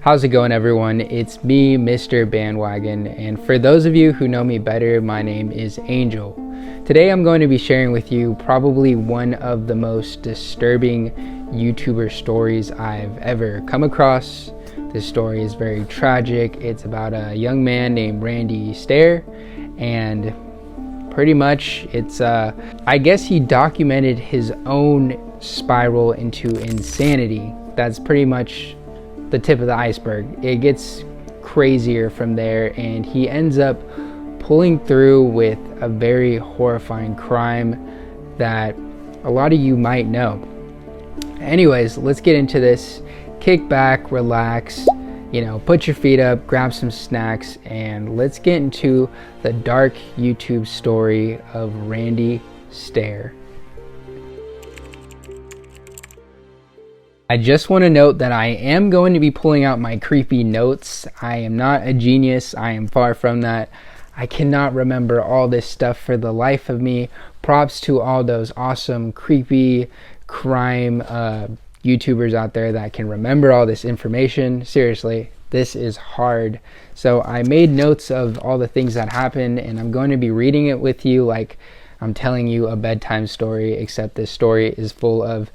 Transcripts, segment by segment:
How's it going, everyone? It's me, Mr. Bandwagon, and for those of you who know me better, my name is Angel. Today I'm going to be sharing with you probably one of the most disturbing YouTuber stories I've ever come across. This story is very tragic. It's about a young man named Randy Stair, and pretty much it's I guess he documented his own spiral into insanity. That's pretty much the tip of the iceberg. It gets crazier from there, and he ends up pulling through with a very horrifying crime that a lot of you might know. Anyways, let's get into this. Kick back, relax, put your feet up, grab some snacks, and let's get into the dark YouTube story of Randy Stair. I just want to note that I am going to be pulling out my creepy notes. I am not a genius. I am far from that. I cannot remember all this stuff for the life of me. Props to all those awesome, creepy crime YouTubers out there that can remember all this information. Seriously, this is hard. So I made notes of all the things that happened, and I'm going to be reading it with you like I'm telling you a bedtime story, except this story is full of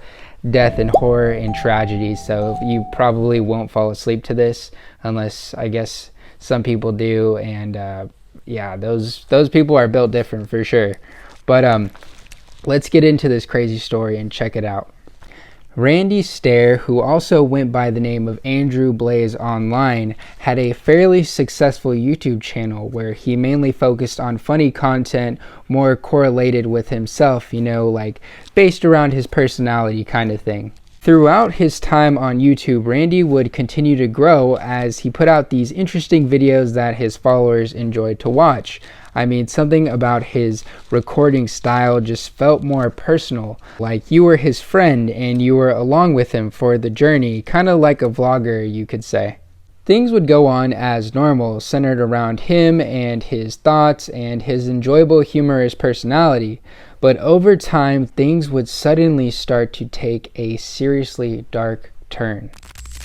death and horror and tragedy, so you probably won't fall asleep to this, unless I guess some people do, and yeah, those people are built different for sure. But let's get into this crazy story and check it out. Randy Stair, who also went by the name of Andrewblazeonline, had a fairly successful YouTube channel where he mainly focused on funny content more correlated with himself, like based around his personality kind of thing. Throughout his time on YouTube, Randy would continue to grow as he put out these interesting videos that his followers enjoyed to watch. I mean, something about his recording style just felt more personal, like you were his friend and you were along with him for the journey, kind of like a vlogger, you could say. Things would go on as normal, centered around him and his thoughts and his enjoyable, humorous personality. But over time, things would suddenly start to take a seriously dark turn.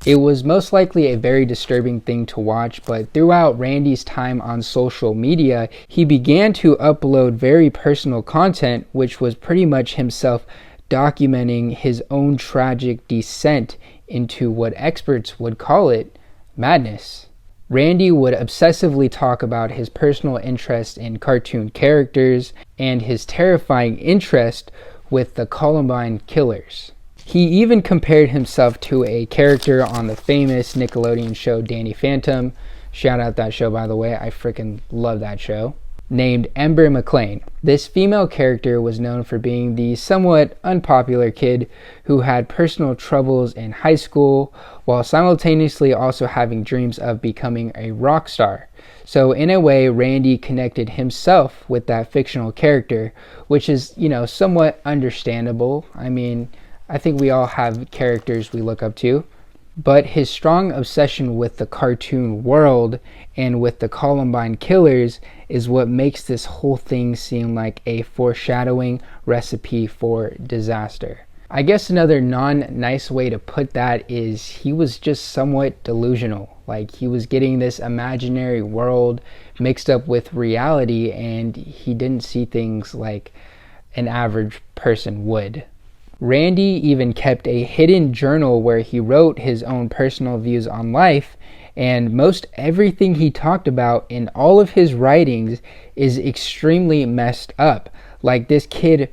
It was most likely a very disturbing thing to watch, but throughout Randy's time on social media, he began to upload very personal content, which was pretty much himself documenting his own tragic descent into what experts would call it madness. Randy would obsessively talk about his personal interest in cartoon characters and his terrifying interest with the Columbine killers. He even compared himself to a character on the famous Nickelodeon show Danny Phantom, shout out that show by the way, I freaking love that show, named Ember McLean. This female character was known for being the somewhat unpopular kid who had personal troubles in high school while simultaneously also having dreams of becoming a rock star. So in a way, Randy connected himself with that fictional character, which is, somewhat understandable. I mean, I think we all have characters we look up to, but his strong obsession with the cartoon world and with the Columbine killers is what makes this whole thing seem like a foreshadowing recipe for disaster. I guess another non-nice way to put that is he was just somewhat delusional. Like he was getting this imaginary world mixed up with reality, and he didn't see things like an average person would. Randy even kept a hidden journal where he wrote his own personal views on life, and most everything he talked about in all of his writings is extremely messed up. Like this kid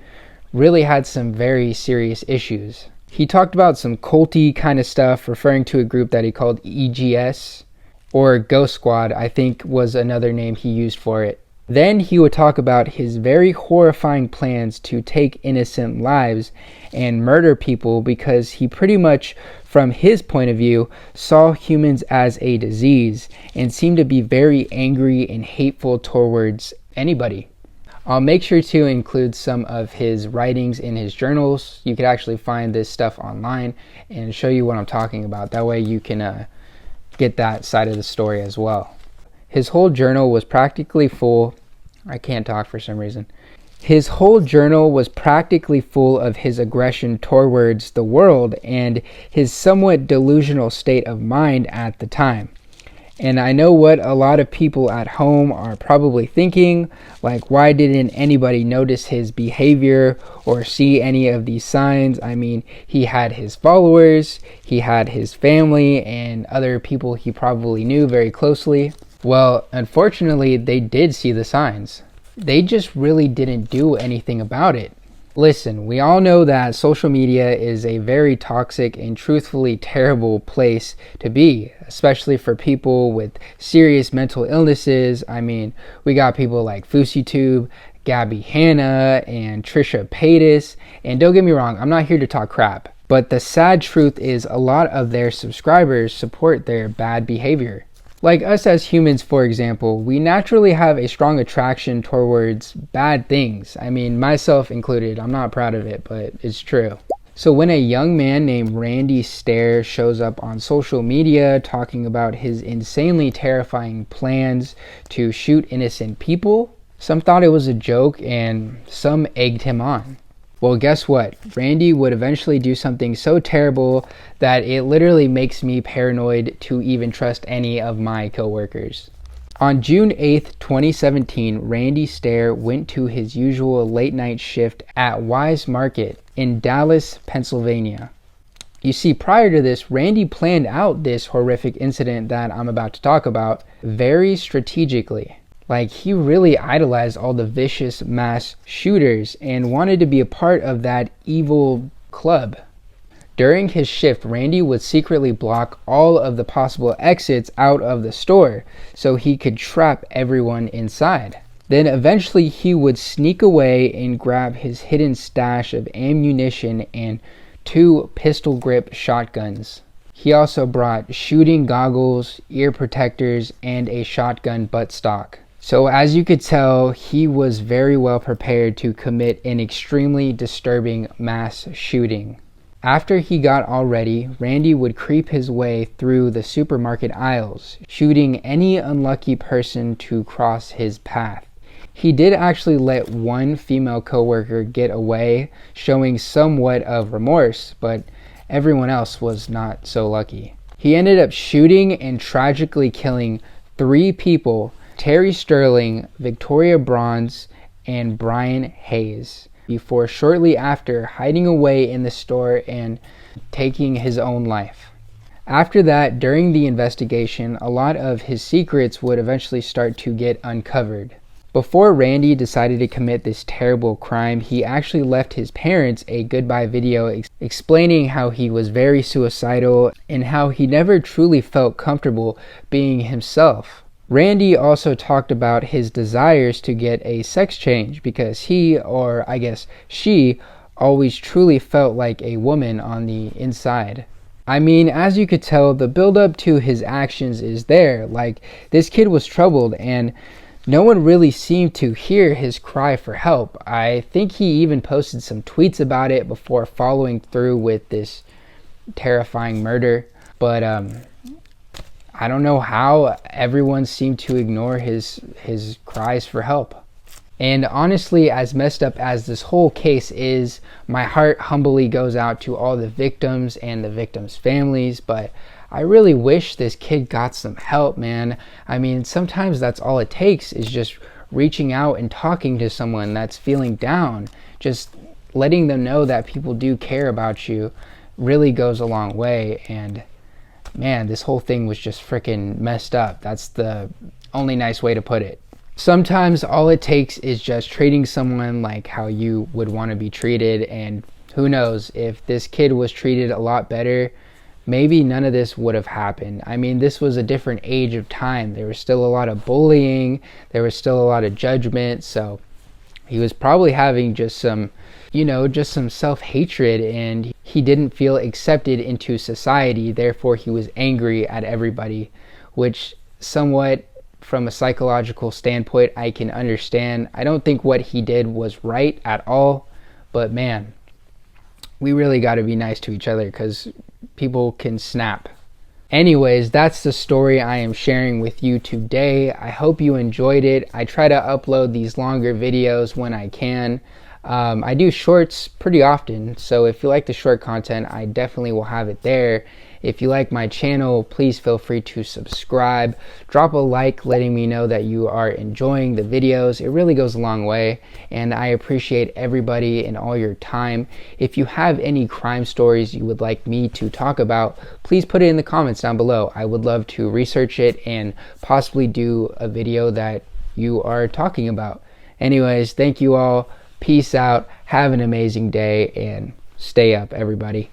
really had some very serious issues. He talked about some culty kind of stuff, referring to a group that he called EGS, or Ghost Squad, I think was another name he used for it. Then he would talk about his very horrifying plans to take innocent lives and murder people because he pretty much, from his point of view, saw humans as a disease and seemed to be very angry and hateful towards anybody. I'll make sure to include some of his writings in his journals. You could actually find this stuff online and show you what I'm talking about. That way you can get that side of the story as well. His whole journal was practically full. I can't talk for some reason. His whole journal was practically full of his aggression towards the world and his somewhat delusional state of mind at the time. And I know what a lot of people at home are probably thinking, like, why didn't anybody notice his behavior or see any of these signs? I mean, he had his followers, he had his family, and other people he probably knew very closely. Well, unfortunately, they did see the signs. They just really didn't do anything about it. Listen, we all know that social media is a very toxic and truthfully terrible place to be, especially for people with serious mental illnesses. I mean, we got people like FouseyTube, Gabby Hanna, and Trisha Paytas. And don't get me wrong, I'm not here to talk crap. But the sad truth is a lot of their subscribers support their bad behavior. Like us as humans, for example, we naturally have a strong attraction towards bad things. I mean, myself included. I'm not proud of it, but it's true. So when a young man named Randy Stair shows up on social media talking about his insanely terrifying plans to shoot innocent people, some thought it was a joke and some egged him on. Well, guess what? Randy would eventually do something so terrible that it literally makes me paranoid to even trust any of my coworkers. On June 8th, 2017, Randy Stair went to his usual late night shift at Wise Market in Dallas, Pennsylvania. You see, prior to this, Randy planned out this horrific incident that I'm about to talk about very strategically. Like, he really idolized all the vicious mass shooters and wanted to be a part of that evil club. During his shift, Randy would secretly block all of the possible exits out of the store so he could trap everyone inside. Then eventually he would sneak away and grab his hidden stash of ammunition and 2 pistol grip shotguns. He also brought shooting goggles, ear protectors, and a shotgun buttstock. So as you could tell, he was very well prepared to commit an extremely disturbing mass shooting. After he got all ready, Randy would creep his way through the supermarket aisles, shooting any unlucky person to cross his path. He did actually let one female coworker get away, showing somewhat of remorse, but everyone else was not so lucky. He ended up shooting and tragically killing 3 people: Terry Sterling, Victoria Bronze, and Brian Hayes, before shortly after hiding away in the store and taking his own life. After that, during the investigation, a lot of his secrets would eventually start to get uncovered. Before Randy decided to commit this terrible crime, he actually left his parents a goodbye video explaining how he was very suicidal and how he never truly felt comfortable being himself. Randy also talked about his desires to get a sex change because he, or I guess she, always truly felt like a woman on the inside. I mean, as you could tell, the build-up to his actions is there. Like, this kid was troubled and no one really seemed to hear his cry for help. I think he even posted some tweets about it before following through with this terrifying murder. But I don't know how everyone seemed to ignore his cries for help. And honestly, as messed up as this whole case is, my heart humbly goes out to all the victims and the victims' families, but I really wish this kid got some help, man. I mean, sometimes that's all it takes, is just reaching out and talking to someone that's feeling down. Just letting them know that people do care about you really goes a long way. And man, this whole thing was just freaking messed up. That's the only nice way to put it. Sometimes all it takes is just treating someone like how you would want to be treated, and who knows, if this kid was treated a lot better, maybe none of this would have happened. I mean, this was a different age of time. There was still a lot of bullying, there was still a lot of judgment, so he was probably having just some self-hatred, and he didn't feel accepted into society. Therefore, he was angry at everybody, which somewhat from a psychological standpoint I can understand. I don't think what he did was right at all, but man, we really got to be nice to each other because people can snap. Anyways, that's the story I am sharing with you today. I hope you enjoyed it. I try to upload these longer videos when I can. I do shorts pretty often, so if you like the short content, I definitely will have it there. If you like my channel, please feel free to subscribe. Drop a like letting me know that you are enjoying the videos. It really goes a long way, and I appreciate everybody and all your time. If you have any crime stories you would like me to talk about, please put it in the comments down below. I would love to research it and possibly do a video that you are talking about. Anyways, thank you all. Peace out. Have an amazing day and stay up, everybody.